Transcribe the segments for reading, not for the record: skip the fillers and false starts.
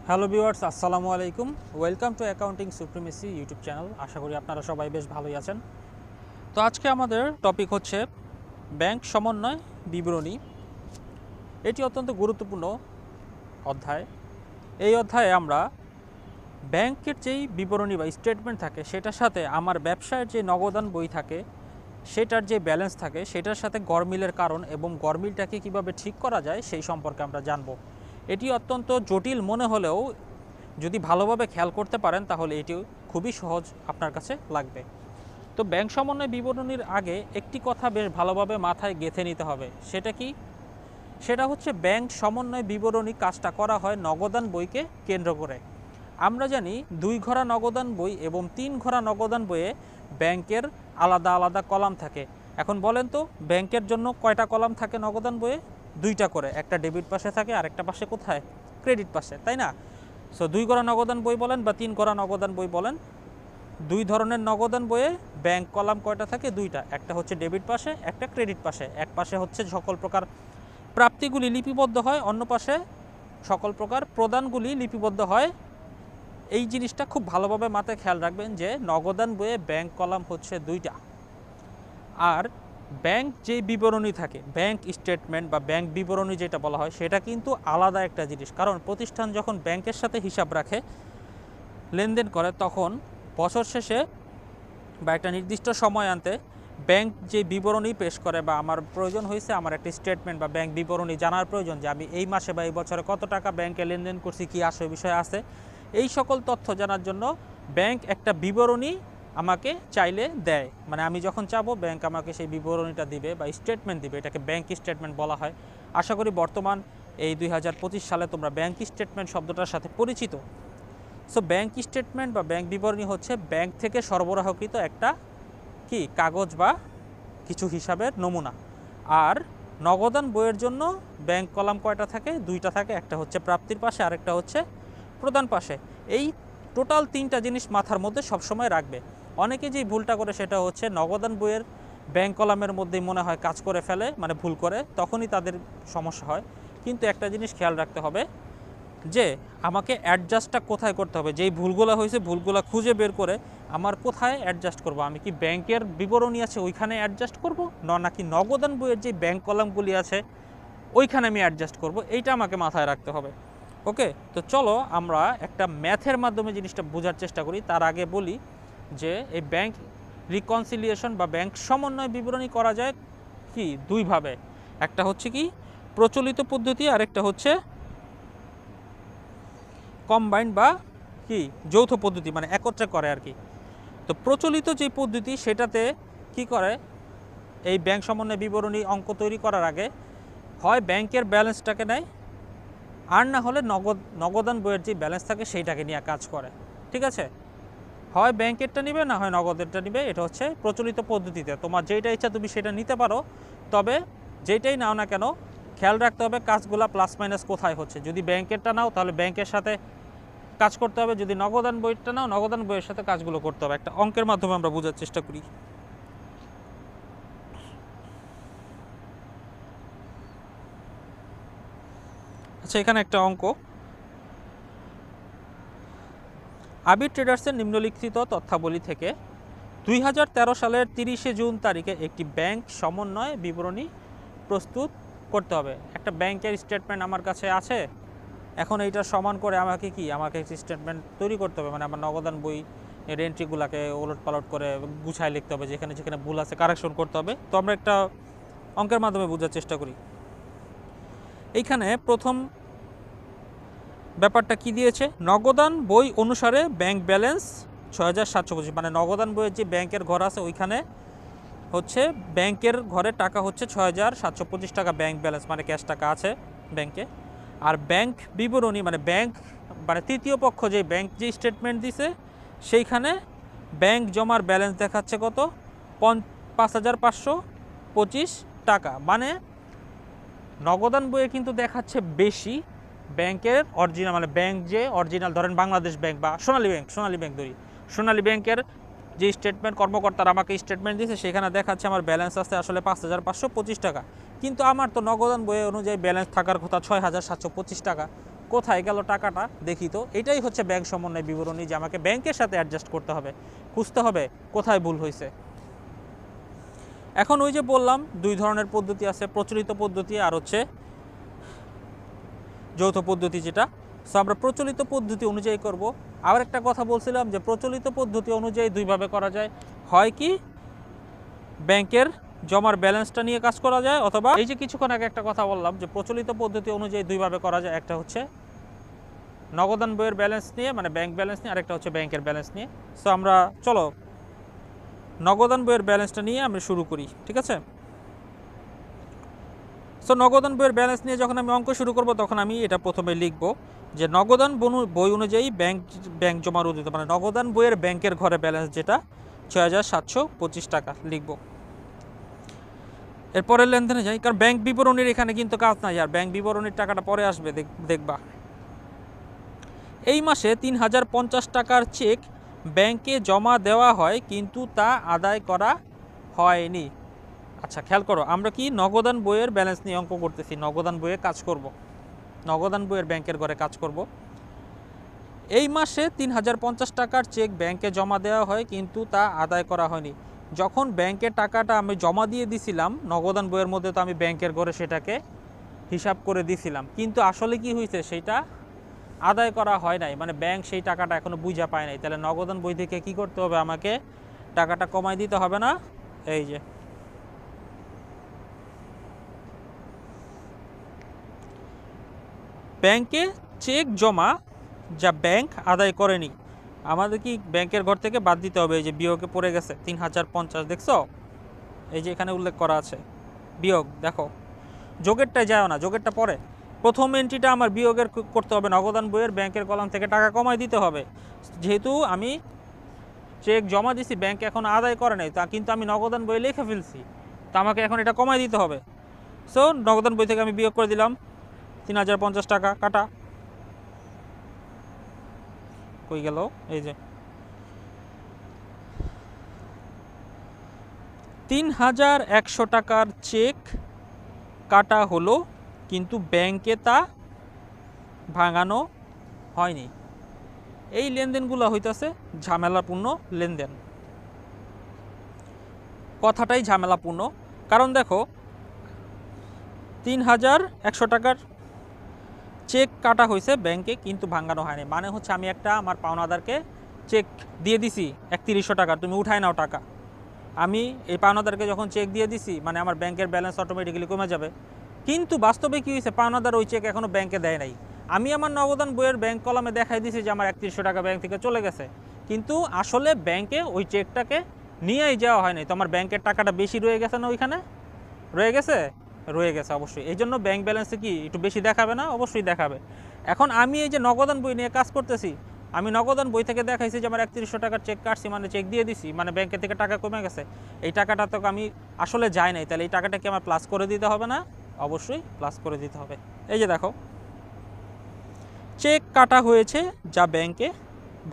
Hello viewers, আসসালামু আলাইকুম। Welcome to accounting supremacy YouTube channel. আশা করি আপনারা সবাই বেশ ভালোই আছেন। তো আজকে আমাদের টপিক হচ্ছে ব্যাংক সমন্বয় বিবরণী। এটি অত্যন্ত গুরুত্বপূর্ণ অধ্যায়। এই অধ্যায়ে আমরা ব্যাংকের যেই বিবরণী বা স্টেটমেন্ট থাকে সেটার সাথে আমার ব্যবসায়ের যে নগদান বই থাকে সেটার যে ব্যালেন্স থাকে সেটার সাথে গরমিলের কারণ এবং গরমিলটাকে কিভাবে ঠিক করা যায় সেই সম্পর্কে আমরা জানব। এটি অত্যন্ত জটিল মনে হলেও যদি ভালোভাবে খেয়াল করতে পারেন তাহলে এটি খুবই সহজ আপনার কাছে লাগবে। তো ব্যাংক সমন্বয় বিবরণীর আগে একটি কথা বেশ ভালোভাবে মাথায় গেঁথে নিতে হবে। সেটা কি? সেটা হচ্ছে ব্যাংক সমন্বয় বিবরণী কাজটা করা হয় নগদান বইকে কেন্দ্র করে। আমরা জানি 2 ঘরা নগদান বই এবং 3 ঘরা নগদান বইয়ে ব্যাংকের আলাদা আলাদা কলাম থাকে। এখন বলেন তো, ব্যাংকের জন্য কয়টা কলাম থাকে নগদান বইয়ে? 2টা করে। একটা ডেবিট পাশে থাকে আর একটা পাশে কোথায়? ক্রেডিট পাশে, তাই না? সো 2 ঘরা নগদান বই বলেন বা 3 ঘরা নগদান বই বলেন, 2 ধরনের নগদান বইয়ে ব্যাংক কলাম কয়টা থাকে? 2টা। একটা হচ্ছে ডেবিট পাশে, একটা ক্রেডিট পাশে। এক পাশে হচ্ছে সকল প্রকার প্রাপ্তিগুলি লিপিবদ্ধ হয়, অন্য পাশে সকল প্রকার প্রদানগুলি লিপিবদ্ধ হয়। এই জিনিসটা খুব ভালোভাবে মাথায় খেয়াল রাখবেন যে নগদান বইয়ে ব্যাংক কলাম হচ্ছে 2টা। আর ব্যাংক যে বিবরণী থাকে, ব্যাংক স্টেটমেন্ট বা ব্যাংক বিবরণী যেটা বলা হয়, সেটা কিন্তু আলাদা একটা জিনিস। কারণ প্রতিষ্ঠান যখন ব্যাংকের সাথে হিসাব রাখে, লেনদেন করে, তখন বছর শেষে বা একটা নির্দিষ্ট সময় আনতে ব্যাংক যে বিবরণী পেশ করে বা আমার প্রয়োজন হয়েছে আমার একটা স্টেটমেন্ট বা ব্যাংক বিবরণী জানার প্রয়োজন যে আমি এই মাসে বা এই বছরে কত টাকা ব্যাংকে লেনদেন করছি, কী আসে বিষয় আছে, এই সকল তথ্য জানার জন্য ব্যাংক একটা বিবরণী আমাকে চাইলে দেয়। মানে আমি যখন চাবো ব্যাংক আমাকে সেই বিবরণীটা দিবে বা স্টেটমেন্ট দিবে, এটাকে ব্যাংক স্টেটমেন্ট বলা হয়। আশা করি বর্তমান এই 2025 সালে তোমরা ব্যাংক স্টেটমেন্ট শব্দটার সাথে পরিচিত। সো ব্যাংক স্টেটমেন্ট বা ব্যাংক বিবরণী হচ্ছে ব্যাংক থেকে সরবরাহকৃত একটা কি কাগজ বা কিছু হিসাবের নমুনা। আর নগদান বইয়ের জন্য ব্যাংক কলাম কয়টা থাকে? 2টা থাকে। একটা হচ্ছে প্রাপ্তির পাশে, আরেকটা হচ্ছে প্রদান পাশে। এই টোটাল 3টা জিনিস মাথার মধ্যে সবসময় রাখবে। অনেকে যেই ভুলটা করে সেটা হচ্ছে নগদান বইয়ের ব্যাংক কলামের মধ্যেই মনে হয় কাজ করে ফেলে, মানে ভুল করে, তখনই তাদের সমস্যা হয়। কিন্তু একটা জিনিস খেয়াল রাখতে হবে যে আমাকে অ্যাডজাস্টটা কোথায় করতে হবে। যেই ভুলগুলো হয়েছে ভুলগুলো খুঁজে বের করে আমার কোথায় অ্যাডজাস্ট করব। আমি কি ব্যাংকের বিবরণী আছে ওইখানে অ্যাডজাস্ট করব, নাকি নগদান বইয়ের যে ব্যাংক কলামগুলি আছে ওইখানে আমি অ্যাডজাস্ট করব? এইটা আমাকে মাথায় রাখতে হবে। ওকে, তো চলো আমরা একটা ম্যাথের মাধ্যমে জিনিসটা বোঝার চেষ্টা করি। তার আগে বলি যে এই ব্যাংক রিকনসিলিয়েশন বা ব্যাংক সমন্বয় বিবরণী করা যায় কি দুইভাবে। একটা হচ্ছে কি প্রচলিত পদ্ধতি, আর একটা হচ্ছে কম্বাইন্ড বা কি যৌথ পদ্ধতি, মানে একত্রে করে আর কি। তো প্রচলিত যে পদ্ধতি সেটাতে কি করে, এই ব্যাংক সমন্বয় বিবরণী অঙ্ক তৈরি করার আগে হয় ব্যাংকের ব্যালেন্সটাকে নেয়, আর না হলে নগদান বইয়ের যে ব্যালেন্স থাকে সেইটাকে নিয়ে কাজ করে। ঠিক আছে? হয় ব্যাংকেরটা নিবে, না হয় নগদেরটা নিবে। এটা হচ্ছে প্রচলিত পদ্ধতিতে। তোমার যেটা ইচ্ছা তুমি সেটা নিতে পারো, তবে যেটাই নাও না কেন খেয়াল রাখতে হবে কাজগুলা প্লাস মাইনাস কোথায় হচ্ছে। যদি ব্যাংকেরটা নাও তাহলে ব্যাংকের সাথে কাজ করতে হবে, যদি নগদান বইটা নাও নগদান বইয়ের সাথে কাজগুলো করতে হবে। একটা অঙ্কের মাধ্যমে আমরা বোঝার চেষ্টা করি। আচ্ছা, এখানে একটা অঙ্ক। আবির ট্রেডার্সের নিম্নলিখিত তথ্যাবলী থেকে 2013 সালের 30 জুন তারিখে একটি ব্যাংক সমন্বয় বিবরণী প্রস্তুত করতে হবে। একটা ব্যাংকের স্টেটমেন্ট আমার কাছে আছে, এখন এইটা সমান করে আমাকে একটি স্টেটমেন্ট তৈরি করতে হবে। মানে আমার নগদান বই এর এন্ট্রিগুলোকে ওলট পালট করে গুছায় লিখতে হবে, যেখানে যেখানে ভুল আছে কারেকশন করতে হবে। তো আমরা একটা অঙ্কের মাধ্যমে বোঝার চেষ্টা করি। এইখানে প্রথম ব্যাপারটা কি দিয়েছে, নগদান বই অনুসারে ব্যাংক ব্যালেন্স 6725, মানে নগদান বইয়ের যে ব্যাংকের ঘর আছে ওইখানে হচ্ছে ব্যাংকের ঘরে টাকা হচ্ছে 6725 টাকা ব্যাংক ব্যালেন্স, মানে ক্যাশ টাকা আছে ব্যাংকে। আর ব্যাংক বিবরণী মানে ব্যাংক মানে তৃতীয় পক্ষ যে ব্যাংক যে স্টেটমেন্ট দিছে সেইখানে ব্যাংক জমার ব্যালেন্স দেখাচ্ছে কত? 5525 টাকা। মানে নগদান বইয়ে কিন্তু দেখাচ্ছে বেশি, ব্যাংকের অরিজিনাল মানে ব্যাংক যে অরিজিনাল, ধরেন বাংলাদেশ ব্যাংক বা সোনালী ব্যাংক ধরি, সোনালী ব্যাংকের যে স্টেটমেন্ট কর্মকর্তারা আমাকে স্টেটমেন্ট দিয়েছে সেখানে দেখাচ্ছে আমার ব্যালেন্স আছে আসলে 5525 টাকা। কিন্তু আমার তো নগদান বই অনুযায়ী ব্যালেন্স থাকার কথা 6725 টাকা। কোথায় গেল টাকাটা দেখি। তো এটাই হচ্ছে ব্যাংক সমন্বয় বিবরণী, যে আমাকে ব্যাংকের সাথে অ্যাডজাস্ট করতে হবে, খুঁজতে হবে কোথায় ভুল হয়েছে। এখন ওই যে বললাম 2 ধরনের পদ্ধতি আছে, প্রচলিত পদ্ধতি আর হচ্ছে যৌথ পদ্ধতি যেটা। সো আমরা প্রচলিত পদ্ধতি অনুযায়ী করব। আবার একটা কথা বলছিলাম যে প্রচলিত পদ্ধতি অনুযায়ী দুইভাবে করা যায়, হয় কি ব্যাংকের জমার ব্যালেন্সটা নিয়ে কাজ করা যায়, অথবা এই যে কিছুক্ষণ আগে একটা কথা বললাম যে প্রচলিত পদ্ধতি অনুযায়ী দুইভাবে করা যায়, একটা হচ্ছে নগদান বইয়ের ব্যালেন্স নিয়ে মানে ব্যাংক ব্যালেন্স নিয়ে, আরেকটা হচ্ছে ব্যাংকের ব্যালেন্স নিয়ে। সো আমরা চলো নগদান বইয়ের ব্যালেন্সটা নিয়ে আমরা শুরু করি, ঠিক আছে। সো নগদান বইয়ের ব্যালেন্স নিয়ে যখন আমি অঙ্ক শুরু করব তখন আমি এটা প্রথমে লিখব যে নগদান বই অনুযায়ী ব্যাংক জমার উদ্দিত মানে নগদান বইয়ের ব্যাংকের ঘরে ব্যালেন্স যেটা ৬,৭২৫ টাকা লিখব। এরপরের লেনদেনে যাই, কারণ ব্যাংক বিবরণীর এখানে কিন্তু কাজ নাই, আর ব্যাংক বিবরণীর টাকাটা পরে আসবে দেখবা। এই মাসে ৩,০৫০ টাকার চেক ব্যাংকে জমা দেওয়া হয় কিন্তু তা আদায় করা হয়নি। আচ্ছা খেয়াল করো, আমরা কি নগদান বইয়ের ব্যালেন্স নিয়ে অঙ্ক করতেছি, নগদান বইয়ে কাজ করব, নগদান বইয়ের ব্যাংকের ঘরে কাজ করব। এই মাসে ৩,০৫০ টাকার চেক ব্যাংকে জমা দেওয়া হয় কিন্তু তা আদায় করা হয়নি। যখন ব্যাংকের টাকাটা আমি জমা দিয়ে দিছিলাম নগদান বইয়ের মধ্যে, তো আমি ব্যাংকের ঘরে সেটাকে হিসাব করে দিছিলাম, কিন্তু আসলে কি হয়েছে সেটা আদায় করা হয় নাই, মানে ব্যাংক সেই টাকাটা এখনো বুঝা পায় নাই। তাহলে নগদান বই থেকে কি করতে হবে, আমাকে টাকাটা কমাই দিতে হবে না। এই যে ব্যাংকে চেক জমা যা ব্যাংক আদায় করেনি, আমাদের কি ব্যাংকের ঘর থেকে বাদ দিতে হবে। এই যে বিয়োগে পড়ে গেছে ৩,০৫০, দেখছো এই যে এখানে উল্লেখ করা আছে বিয়োগ, দেখো যোগেরটায় যাও না, যোগেরটা পরে। প্রথম এন্ট্রিটা আমার বিয়োগের করতে হবে, নগদান বইয়ের ব্যাংকের কলাম থেকে টাকা কমাই দিতে হবে। যেহেতু আমি চেক জমা দিছি, ব্যাংক এখন আদায় করে নাই, তা কিন্তু আমি নগদান বই লিখে ফেলছি, তো আমাকে এখন এটা কমাই দিতে হবে। সো নগদান বই থেকে আমি বিয়োগ করে দিলাম ৩,০৫০ টাকা, কাটা কই গেল, এই যে ৩,১০০ টাকার চেক কাটা হলো কিন্তু ব্যাংকে তা ভাঙানো হয়নি। এই লেনদেনগুলো হইতেছে ঝামেলাপূর্ণ লেনদেন, কথাটাই ঝামেলাপূর্ণ। কারণ দেখো ৩,১০০ টাকার চেক কাটা হয়েছে ব্যাংকে কিন্তু ভাঙানো হয়নি, মানে হচ্ছে আমি একটা আমার পাওনাদারকে চেক দিয়ে দিছি ৩১০০ টাকা, তুমি উঠায় নাও টাকা। আমি এই পাওনাদারকে যখন চেক দিয়ে দিছি, মানে আমার ব্যাংকের ব্যালেন্স অটোমেটিক্যালি কমে যাবে, কিন্তু বাস্তবে কী হয়েছে, পাওনাদার ওই চেক এখনও ব্যাংকে দেয় নাই। আমি আমার নগদান বইয়ের ব্যাংক কলামে দেখাই দিছি যে আমার ৩১০০ টাকা ব্যাংক থেকে চলে গেছে, কিন্তু আসলে ব্যাংকে ওই চেকটাকে নিয়েই যাওয়া হয়নি। তো আমার ব্যাংকের টাকাটা বেশি রয়ে গেছে না, ওইখানে রয়ে গেছে, রয়ে গেছে অবশ্যই। এই জন্য ব্যাংক ব্যালেন্সে কি একটু বেশি দেখাবে না, অবশ্যই দেখাবে। এখন আমি এই যে নগদান বই নিয়ে কাজ করতেছি, আমি নগদান বই থেকে দেখাইছি যে আমার ৩১০০ টাকার চেক কাটছি, মানে চেক দিয়ে দিছি, মানে ব্যাংকের থেকে টাকা কমে গেছে। এই টাকাটা তো আমি আসলে যাই নাই, তাহলে এই টাকাটা কি আমার প্লাস করে দিতে হবে না? অবশ্যই প্লাস করে দিতে হবে। এই যে দেখো চেক কাটা হয়েছে যা ব্যাংকে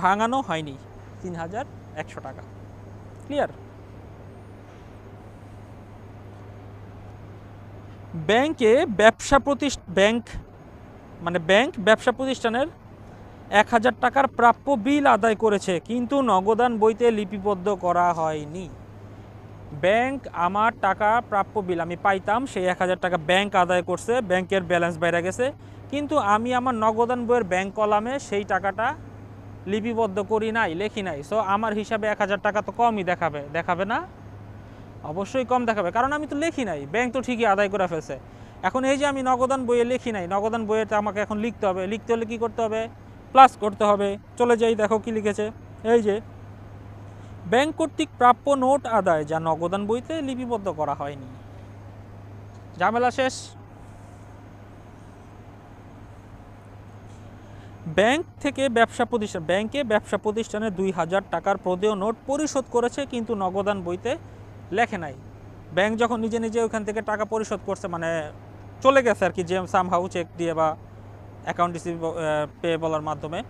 ভাঙানো হয়নি ৩,১০০ টাকা, ক্লিয়ার। ব্যাংক ব্যবসা প্রতিষ্ঠানের ১,০০০ টাকার প্রাপ্য বিল আদায় করেছে কিন্তু নগদান বইতে লিপিবদ্ধ করা হয়নি। ব্যাংক আমার টাকা প্রাপ্য বিল আমি পাইতাম, সেই ১,০০০ টাকা ব্যাংক আদায় করছে, ব্যাংকের ব্যালেন্স বাইরে গেছে, কিন্তু আমি আমার নগদান বইয়ের ব্যাংক কলামে সেই টাকাটা লিপিবদ্ধ করি নাই, লেখি নাই। সো আমার হিসাবে ১,০০০ টাকা তো কমই দেখাবে না? অবশ্যই কম দেখাবে, কারণ আমি তো লেখি নাই, ব্যাংক তো ঠিকই আদায় করে ফেলছে। এখন এই যে আমি নগদান বইয়ে লেখি নাই, নগদান বইয়েতে আমাকে এখন লিখতে হবে, লিখতে হলে কী করতে হবে, প্লাস করতে হবে। চলে যাই, দেখো কি লিখেছে, এই যে ব্যাংক কর্তৃক প্রাপ্য নোট আদায় যা নগদান বইতে লিপিবদ্ধ করা হয়নি। ঝামেলা শেষ। ব্যাংকে ব্যবসা প্রতিষ্ঠানে ২,০০০ টাকার প্রদেয় নোট পরিশোধ করেছে কিন্তু নগদান বইতে লেখে নাই। ব্যাংক যখন নিজে নিজে ওইখান থেকে টাকা পরিশোধ করছে, মানে চলে গেছে আর কি, যে সামহাউ চেক দিয়ে বা অ্যাকাউন্ট পেয়েবলের মাধ্যমে,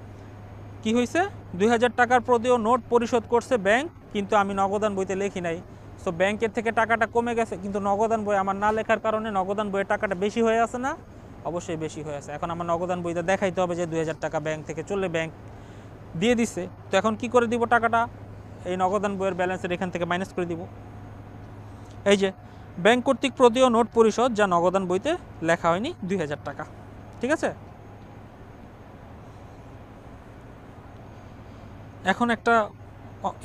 কি হয়েছে ২,০০০ টাকার প্রদেয় নোট পরিশোধ করছে ব্যাংক, কিন্তু আমি নগদান বইতে লেখি নাই। সো ব্যাংকের থেকে টাকাটা কমে গেছে, কিন্তু নগদান বই আমার না লেখার কারণে নগদান বইয়ের টাকাটা বেশি হয়ে আছে না? অবশ্যই বেশি হয়ে আছে। এখন আমার নগদান বইতে দেখাইতে হবে যে 2000 টাকা ব্যাংক থেকে চলে ব্যাংক দিয়ে দিছে। তো এখন কি করে দিব টাকাটা? এই নগদান বইয়ের ব্যালেন্সের এখান থেকে মাইনাস করে দিব। এই যে ব্যাংক কর্তৃক প্রদেয় নোট পরিশোধ যা নগদান বইতে লেখা হয়নি 2000 টাকা। ঠিক আছে, এখন একটা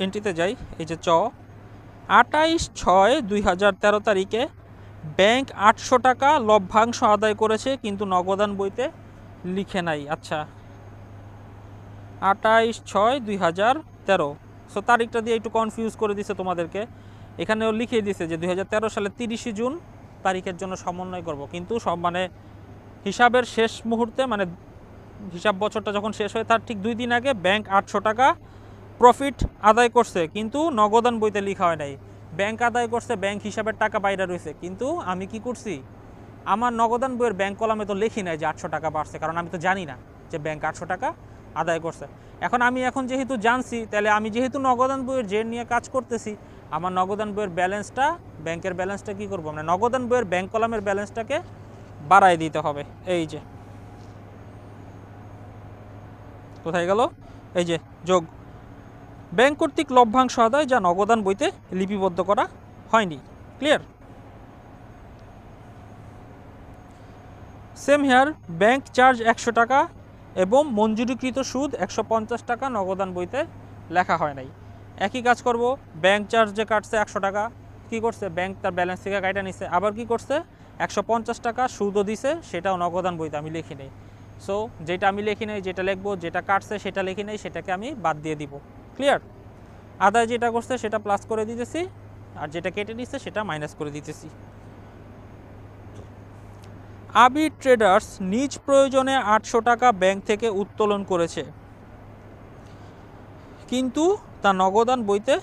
এন্ট্রিতে যাই। এই যে 28/6/2013 তারিখে ব্যাংক 800 টাকা লভ্যাংশ আদায় করেছে কিন্তু নগদান বইতে লিখে নাই। আচ্ছা, 28/6/2013, সো তারিখটা দিয়ে একটু কনফিউজ করে দিছে তোমাদেরকে। এখানেও লিখে দিছে যে 2013 সালে 30 জুন তারিখের জন্য সমন্বয় করব, কিন্তু সব মানে হিসাবের শেষ মুহূর্তে, মানে হিসাব বছরটা যখন শেষ হয় তার ঠিক 2 দিন আগে ব্যাংক 800 টাকা প্রফিট আদায় করছে কিন্তু নগদান বইতে লেখা হয় নাই। ব্যাংক আদায় করছে, ব্যাংক হিসাবের টাকা বাইরে রয়েছে, কিন্তু আমি কি করছি, আমার নগদান বইয়ের ব্যাংক কলামে তো লিখি নাই যে 800 টাকা বাড়ছে, কারণ আমি তো জানি না যে ব্যাংক 800 টাকা আদায় করছে। এখন যেহেতু জানছি, তাহলে আমি যেহেতু নগদান বইয়ের যে নিয়ে কাজ করতেছি, আমার নগদান বইয়ের ব্যালেন্সটা, ব্যাংকের ব্যালেন্সটা কি করব, মানে নগদান বইয়ের ব্যাংক কলামের ব্যালেন্সটাকে বাড়ায় দিতে হবে। এই যে কোথায় গেল, এই যে যোগ ব্যাংক কর্তৃক লভ্যাংশ আদায় যা নগদান বইতে লিপিবদ্ধ করা হয়নি। Clear? Same here, bank charge 100 টাকা এবং মঞ্জুরিকৃত সুদ 150 টাকা নগদান বইতে লেখা হয় নাই। একই কাজ করব, ব্যাংক চার্জ যে কাটছে 100 টাকা, কি করছে, ব্যাংক তার ব্যালেন্স থেকে কাটা নিছে, আবার কি করছে 150 টাকা সুদও দিছে, সেটাও নগদান বইতে আমি লিখি নেই। সো যেটা আমি লিখি নেই, যেটা লিখবো, যেটা কাটছে সেটা লিখি নেই, সেটাকে আমি বাদ দিয়ে দিব। ক্লিয়ার? আদায় যেটা করছে সেটা প্লাস করে দিতেছি, আর যেটা কেটে নিচ্ছে সেটা মাইনাস করে দিতেছি। আবির ট্রেডার্স নিজ প্রয়োজনে 800 টাকা ব্যাংক থেকে উত্তোলন করেছে, কিন্তু তা নগদান বইতে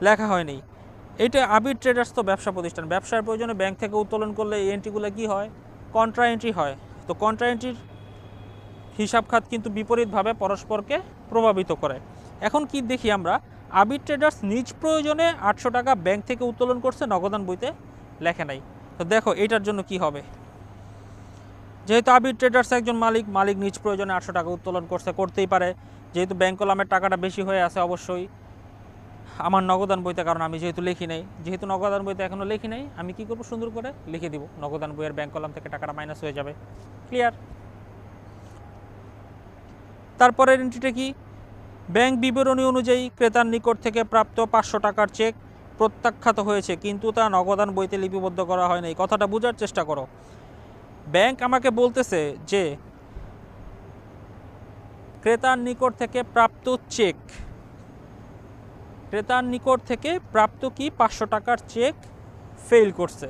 লেখা হয়নি। এটা আবির ট্রেডার্স তো ব্যবসা প্রতিষ্ঠান, ব্যবসার প্রয়োজনে ব্যাংক থেকে উত্তোলন করলে এই এন্ট্রিগুলো কী হয়, কন্ট্রা এন্ট্রি হয়। তো কন্ট্রা এন্ট্রির হিসাব খাত কিন্তু বিপরীতভাবে পরস্পরকে প্রভাবিত করে। এখন কি দেখি আমরা, আবির ট্রেডার্স নিজ প্রয়োজনে 800 টাকা ব্যাংক থেকে উত্তোলন করছে, নগদান বইতে লেখে নাই। তো দেখো এটার জন্য কি হবে, যেহেতু আবির ট্রেডার্স একজন মালিক নিজ প্রয়োজনে 800 টাকা উত্তোলন করতেই পারে, যেহেতু ব্যাংক কলামের টাকাটা বেশি হয়ে আছে অবশ্যই আমার নগদান বইতে, কারণ আমি যেহেতু লিখি নাই, যেহেতু নগদান বইতে এখনও লিখি নাই, আমি কি করব, সুন্দর করে লিখে দিব, নগদান বইয়ের ব্যাংক কলাম থেকে টাকাটা মাইনাস হয়ে যাবে। ক্লিয়ার? তারপরের এন্ট্রিটা কি, ব্যাংক বিবরণী অনুযায়ী ক্রেতার নিকট থেকে প্রাপ্ত 500 টাকার চেক প্রত্যাখ্যাত হয়েছে কিন্তু তা নগদান বইতে লিপিবদ্ধ করা হয় নাই। কথাটা বোঝার চেষ্টা করো। ব্যাংক আমাকে বলতেছে যে ক্রেতার নিকট থেকে প্রাপ্ত চেক, ক্রেতার নিকট থেকে প্রাপ্ত কি 500 টাকার চেক ফেল করছে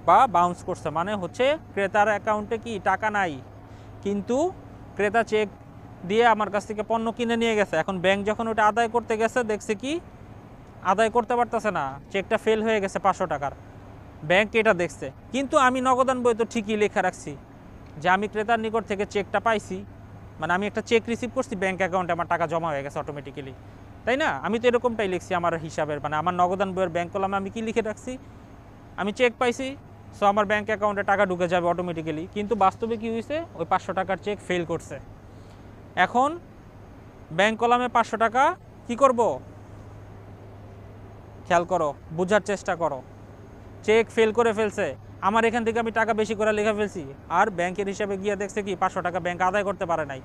বা বাউন্স করছে, মানে হচ্ছে ক্রেতার অ্যাকাউন্টে কি টাকা নাই, কিন্তু ক্রেতা চেক দিয়ে আমার কাছ থেকে পণ্য কিনে নিয়ে গেছে। এখন ব্যাংক যখন ওটা আদায় করতে গেছে দেখছে কি আদায় করতে পারতেছে না, চেকটা ফেল হয়ে গেছে 500 টাকার, ব্যাংক এটা দেখছে। কিন্তু আমি নগদান বই তো ঠিকই লেখা রাখছি যে আমি ক্রেতার নিকট থেকে চেকটা পাইছি, মানে আমি একটা চেক রিসিভ করছি, ব্যাংক অ্যাকাউন্টে আমার টাকা জমা হয়ে গেছে অটোমেটিক্যালি, তাই না? আমি তো এরকমটাই লিখছি আমার হিসাবের, মানে আমার নগদান বইয়ের ব্যাংক কলামে আমি কি লিখে রাখছি, আমি চেক পাইছি, সো আমার ব্যাংক অ্যাকাউন্টে টাকা ঢুকে যাবে অটোমেটিক্যালি। কিন্তু বাস্তবে কি হয়েছে, ওই 500 টাকার চেক ফেল করছে। এখন ব্যাংক কলামে 500 টাকা কি করব, খেয়াল করো, বোঝার চেষ্টা করো, চেক ফেল করে ফেলছে, আমার এখান থেকে আমি টাকা বেশি করে লিখে ফেলছি, আর ব্যাংকের হিসাবে গিয়ে দেখছে কি 500 টাকা ব্যাংক আদায় করতে পারে নাই,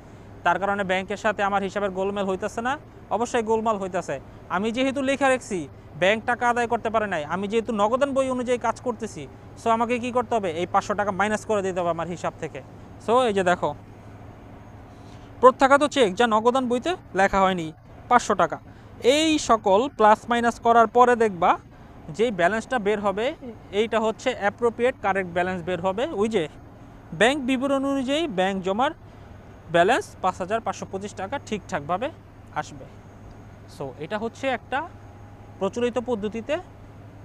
তার কারণে ব্যাংকের সাথে আমার হিসাবের গোলমেল হইতেছে না? অবশ্যই গোলমাল হইতেছে। আমি যেহেতু লেখা রাখছি ব্যাংক টাকা আদায় করতে পারে নাই, আমি যেহেতু নগদান বই অনুযায়ী কাজ করতেছি, সো আমাকে কি করতে হবে, এই 500 টাকা মাইনাস করে দিতে হবে আমার হিসাব থেকে। সো এই যে দেখো, প্রত্যাখ্যাত চেক যা নগদান বইতে লেখা হয়নি 500 টাকা, এই সকল প্লাস মাইনাস করার পরে দেখবা যেই ব্যালেন্সটা বের হবে এইটা হচ্ছে অ্যাপ্রোপ্রিয়েট কারেক্ট ব্যালেন্স বের হবে। ওই যে ব্যাংক বিবরণ অনুযায়ী ব্যাংক জমার ব্যালেন্স 5525 টাকা ঠিকঠাকভাবে আসবে। সো এটা হচ্ছে একটা প্রচলিত পদ্ধতিতে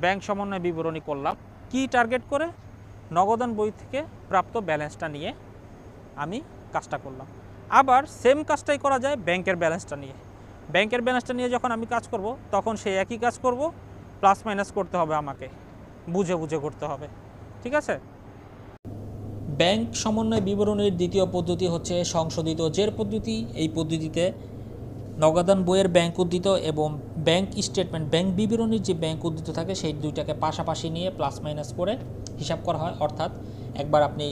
ব্যাংক সমন্বয় বিবরণী করলাম, কি টার্গেট করে, নগদান বই থেকে প্রাপ্ত ব্যালেন্সটা নিয়ে আমি কাজটা করলাম। আবার সেম কাজটাই করা যায় ব্যাংকের ব্যালেন্সটা নিয়ে। ব্যাংকের ব্যালেন্সটা নিয়ে যখন আমি কাজ করব তখন সেই একই কাজ করব, প্লাস মাইনাস করতে হবে, আমাকে বুঝে বুঝে করতে হবে। ঠিক আছে? ব্যাংক সমন্বয় বিবরণীর দ্বিতীয় পদ্ধতি হচ্ছে সংশোধিত জের পদ্ধতি। এই পদ্ধতিতে নগদান বইয়ের ব্যাংক উদ্ধৃত এবং ব্যাংক স্টেটমেন্ট ব্যাংক বিবরণীর যে ব্যাংক উদ্ধৃত থাকে সেই দুইটাকে পাশাপাশি নিয়ে প্লাস মাইনাস করে হিসাব করা হয়। অর্থাৎ একবার আপনি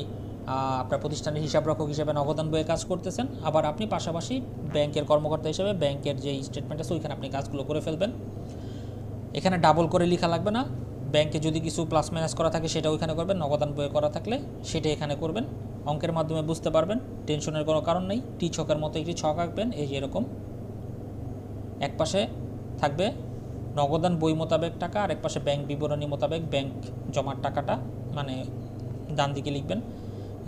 আপনার প্রতিষ্ঠানের হিসাবরক্ষক হিসেবে নগদান বইয়ে কাজ করতেছেন, আবার আপনি পাশাপাশি ব্যাংকের কর্মকর্তা হিসেবে ব্যাংকের যে স্টেটমেন্ট আছে ওইখানে আপনি কাজগুলো করে ফেলবেন। এখানে ডাবল করে লেখা লাগবে না। ব্যাংকে যদি কিছু প্লাস মাইনাস করা থাকে সেটা ওইখানে করবেন, নগদান বইয়ে করা থাকলে সেটা এখানে করবেন। অঙ্কের মাধ্যমে বুঝতে পারবেন, টেনশনের কোনো কারণ নেই। টি ছকের মতো একটি ছক আঁকবেন, এই যে এরকম। এক পাশে থাকবে নগদান বই মোতাবেক টাকা, আর এক পাশে ব্যাংক বিবরণী মোতাবেক ব্যাংক জমার টাকাটা, মানে ডান দিকে লিখবেন।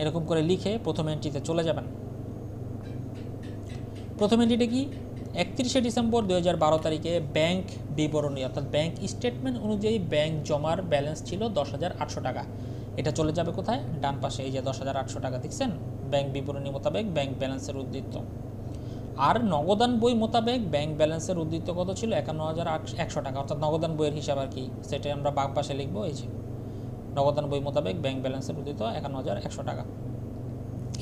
এরকম করে লিখে প্রথম এন্ট্রিতে চলে যাবেন। প্রথম এন্ট্রিটা কি? 31শে ডিসেম্বর 2012 তারিখে ব্যাংক বিবরণী অর্থাৎ ব্যাংক স্টেটমেন্ট অনুযায়ী ব্যাংক জমার ব্যালেন্স ছিল 10,800 টাকা। এটা চলে যাবে কোথায়? ডান পাশে, এই যে 10,800 টাকা দেখছেন, ব্যাংক বিবরণী মোতাবেক ব্যাংক ব্যালেন্সের উদ্ধৃত। আর নগদান বই মোতাবেক ব্যাংক ব্যালেন্সের উদ্ধৃত কত ছিল? 51,100 টাকা, অর্থাৎ নগদান বইয়ের হিসাব আর কি, সেটাই আমরা বাম পাশে লিখবো। এই যে নগদান বই মোতাবেক ব্যাংক ব্যালেন্সের উদ্ধৃত 51,100 টাকা।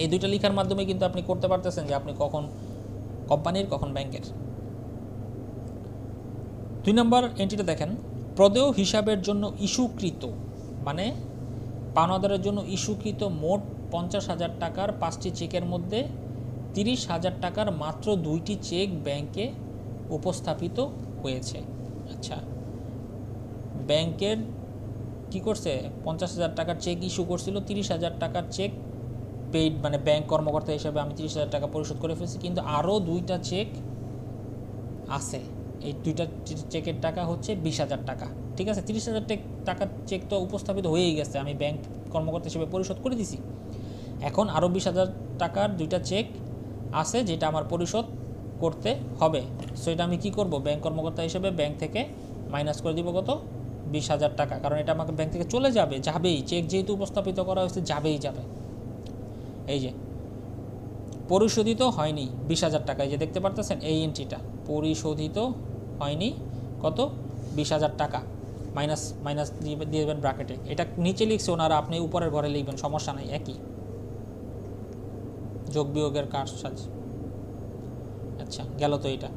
এই দুইটা লেখার মাধ্যমে কিন্তু আপনি করতে পারতেছেন যে আপনি কখন কোম্পানির কখন ব্যাংকের। 2 নম্বর এন্ট্রিটা দেখেন, প্রদেয় হিসাবের জন্য ইস্যুকৃত, মানে পাওনাদারের জন্য ইস্যুকৃত মোট 50,000 টাকার 5টি চেকের মধ্যে 30,000 টাকার মাত্র 2টি চেক ব্যাংকে উপস্থাপিত হয়েছে। আচ্ছা, ব্যাংকের কি করছে? 50,000 টাকার চেক ইস্যু করছিল, 30,000 টাকার চেক পেইড, মানে ব্যাংক কর্মকর্তা হিসেবে আমি 30,000 টাকা পরিশোধ করে ফেলছি, কিন্তু আরও 2টা চেক আছে। এই 2টা চেকের টাকা হচ্ছে 20,000 টাকা। ঠিক আছে, 30,000 টাকার চেক তো উপস্থাপিত হয়েই গেছে, আমি ব্যাংক কর্মকর্তা হিসেবে পরিশোধ করে দিছি। এখন আরও 20,000 টাকার 2টা চেক আছে যেটা আমার পরিশোধ করতে হবে। সো এটা আমি কি করব? ব্যাংক কর্মকর্তা হিসেবে ব্যাংক থেকে মাইনাস করে দিব কত? 20,000 টাকা, কারণ এটা আমাকে ব্যাংক থেকে চলে যাবে, যাবেই। চেক যেহেতু উপস্থাপিত করা হয়েছে, যাবেই যাবে। এই যে পরিশোধিত হয়নি 20,000 টাকা, এই যে দেখতে পারতেছেন এই এন্ট্রিটা, পরিশোধিত হয়নি কত? 20,000 টাকা, মাইনাস মাইনাস দিয়ে দেবেন ব্র্যাকেটে। এটা নিচে লিখছে ওনারা, আপনি উপরের ঘরে লিখবেন, সমস্যা নাই, একই যোগ বিয়োগের কাজ। আচ্ছা, গেল তো এটা।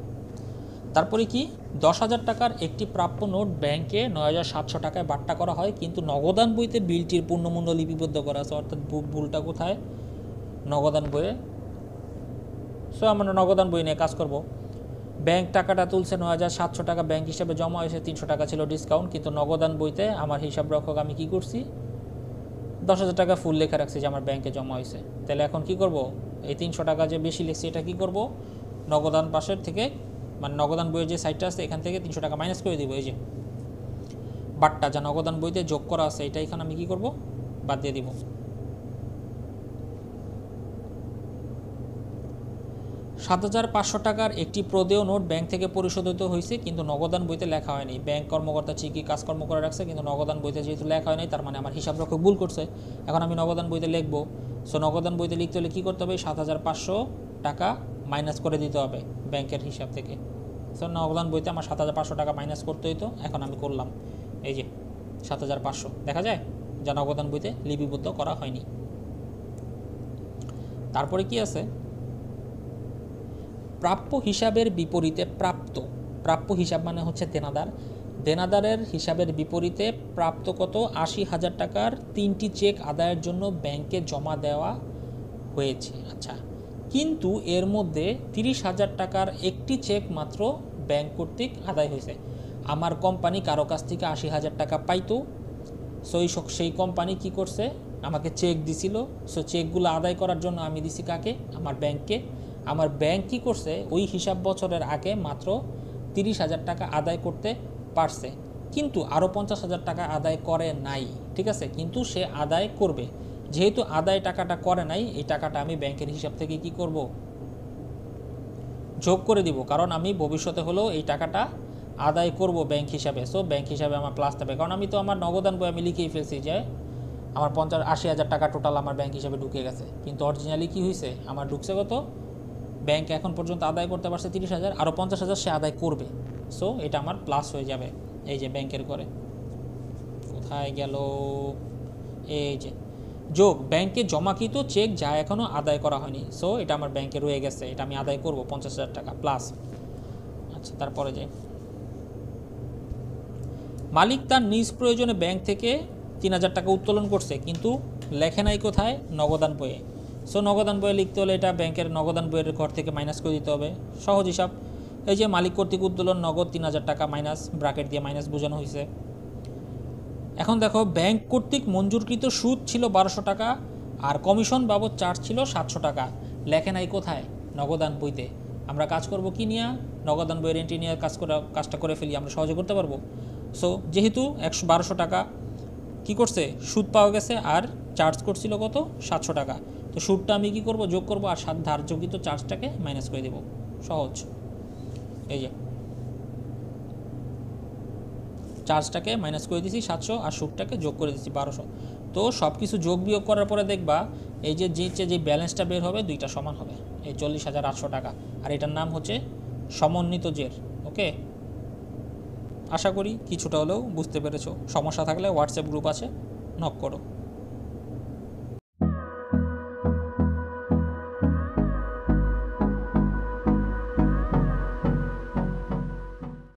তারপরে কি? 10,000 টাকার একটি প্রাপ্য নোট ব্যাংকে 9,700 টাকায় বাট্টা করা হয়, কিন্তু নগদান বইতে বিলটির পূর্ণমূল্য লিপিবদ্ধ করা আছে। অর্থাৎ ভুলটা কোথায়? নগদান বইয়ে। সো আমরা নগদান বই নিয়ে কাজ করব। ব্যাংক টাকাটা তুলছে 9,700 টাকা, ব্যাংক হিসাবে জমা হয়েছে 300 টাকা ছিল ডিসকাউন্ট, কিন্তু নগদান বইতে আমার হিসাব রক্ষক আমি কি করছি? 10,000 টাকা ফুল লেখা রাখছি যে আমার ব্যাংকে জমা হয়েছে। তাহলে এখন কি করব? এই 300 টাকা যে বেশি লিখছি এটা কি করব? নগদান পাশের থেকে, মানে নগদান বইয়ের যে সাইডটা আছে এখান থেকে 300 টাকা মাইনাস করে দিব। এই যে বাট্টা যা নগদান বইতে যোগ করা আছে এটা এখানে আমি কি করব? বাদ দিয়ে দিব। 7,500 টাকার একটি প্রদেয় নোট ব্যাংক থেকে পরিশোধিত হয়েছে, কিন্তু নগদান বইতে লেখা হয়নি। ব্যাংক কর্মকর্তা ঠিকই কাজকর্ম করে রাখছে, কিন্তু নগদান বইতে যেহেতু লেখা হয়নি, তার মানে আমার হিসাবরক্ষক ভুল করছে। এখন আমি নগদান বইতে লিখব। সো নগদান বইতে লিখতে হলে কী করতে হবে? 7,500 টাকা মাইনাস করে দিতে হবে ব্যাংকের হিসাব থেকে। সো নগদান বইতে আমার 7,500 টাকা মাইনাস করতে হইতো, এখন আমি করলাম। এই যে 7,500 দেখা যায়, যা নগদান বইতে লিপিবদ্ধ করা হয়নি। তারপরে কি আছে? প্রাপ্য হিসাবের বিপরীতে প্রাপ্য হিসাব মানে হচ্ছে দেনাদার। দেনাদারের হিসাবের বিপরীতে প্রাপ্ত কত? 80,000 টাকার 3টি চেক আদায়ের জন্য ব্যাংকে জমা দেওয়া হয়েছে। আচ্ছা, কিন্তু এর মধ্যে 30,000 টাকার একটি চেক মাত্র ব্যাংক কর্তৃক আদায় হয়েছে। আমার কোম্পানি কারো কাছ থেকে 80,000 টাকা পাইতো, সেই কোম্পানি কি করছে? আমাকে চেক দিছিল। সো চেকগুলো আদায় করার জন্য আমি দিছি কাকে? আমার ব্যাংককে। আমার ব্যাংক কী করছে? ওই হিসাব বছরের আগে মাত্র 30,000 টাকা আদায় করতে পারছে, কিন্তু আরও 50,000 টাকা আদায় করে নাই। ঠিক আছে, কিন্তু সে আদায় করবে। যেহেতু আদায় টাকাটা করে নাই, এই টাকাটা আমি ব্যাংকের হিসাব থেকে কি করব? যোগ করে দিব, কারণ আমি ভবিষ্যতে হলেও এই টাকাটা আদায় করব ব্যাংক হিসাবে। সো ব্যাংক হিসাবে আমার প্লাস থাকবে, কারণ আমি তো আমার নগদান বই আমি লিখেই ফেলছি যে আমার 80,000 টাকা টোটাল আমার ব্যাংক হিসাবে ঢুকে গেছে, কিন্তু অরিজিনালি কি হয়েছে? আমার ঢুকছে কত? ব্যাংক এখন পর্যন্ত আদায় করতে পারছে 30,000, আরও 50,000 সে আদায় করবে। সো এটা আমার প্লাস হয়ে যাবে। এই যে ব্যাংকের করে কোথায় গেল? এই যে যোগ ব্যাংকে জমাকৃত চেক যা এখনও আদায় করা হয়নি। সো এটা আমার ব্যাংকে রয়ে গেছে, এটা আমি আদায় করব 50,000 টাকা প্লাস। আচ্ছা, তারপরে যাই। মালিক তার নিজ প্রয়োজনে ব্যাংক থেকে 3,000 টাকা উত্তোলন করছে, কিন্তু লেখে নাই কোথায়? নগদান বইয়ে। সো নগদান বইয়ে লিখতে হলে এটা ব্যাংকের নগদান বইয়ের ঘর থেকে মাইনাস করে দিতে হবে। সহজ হিসাব। এই যে মালিক কর্তৃক উত্তোলন নগদ 3,000 টাকা মাইনাস, ব্র্যাকেট দিয়ে মাইনাস বোঝানো হয়েছে। এখন দেখো, ব্যাংক কর্তৃক মঞ্জুরকৃত সুদ ছিল 1200 টাকা আর কমিশন বাবদ চার্জ ছিল 700 টাকা। লেখে নাই কোথায়? নগদান বইতে। আমরা কাজ করব কি নিয়ে? নগদান বইয়ের এন্ট্রি নিয়ে কাজটা করে ফেলি, আমরা সহজে করতে পারবো। সো যেহেতু 1200 টাকা কি করছে? সুদ পাওয়া গেছে, আর চার্জ করছিল কত? 700 টাকা। তো সুদটা আমি কি করব? যোগ করব, আর ধার্যকৃত চার্জটাকে মাইনাস করে দেব। সহজ। এই যে চার্জটাকে মাইনাস করে দিয়েছি 700, আর সুদটাকে যোগ করে দিয়েছি 1200। তো সব কিছু যোগ বিয়োগ করার পরে দেখবা এই যে ব্যালেন্সটা বের হবে দুইটা সমান হবে, এই 40,800 টাকা। আর এটার নাম হচ্ছে সমন্বিত জের। ওকে, আশা করি কিছুটা হলেও বুঝতে পেরেছো। সমস্যা থাকলে হোয়াটসঅ্যাপ গ্রুপ আছে, নক করো।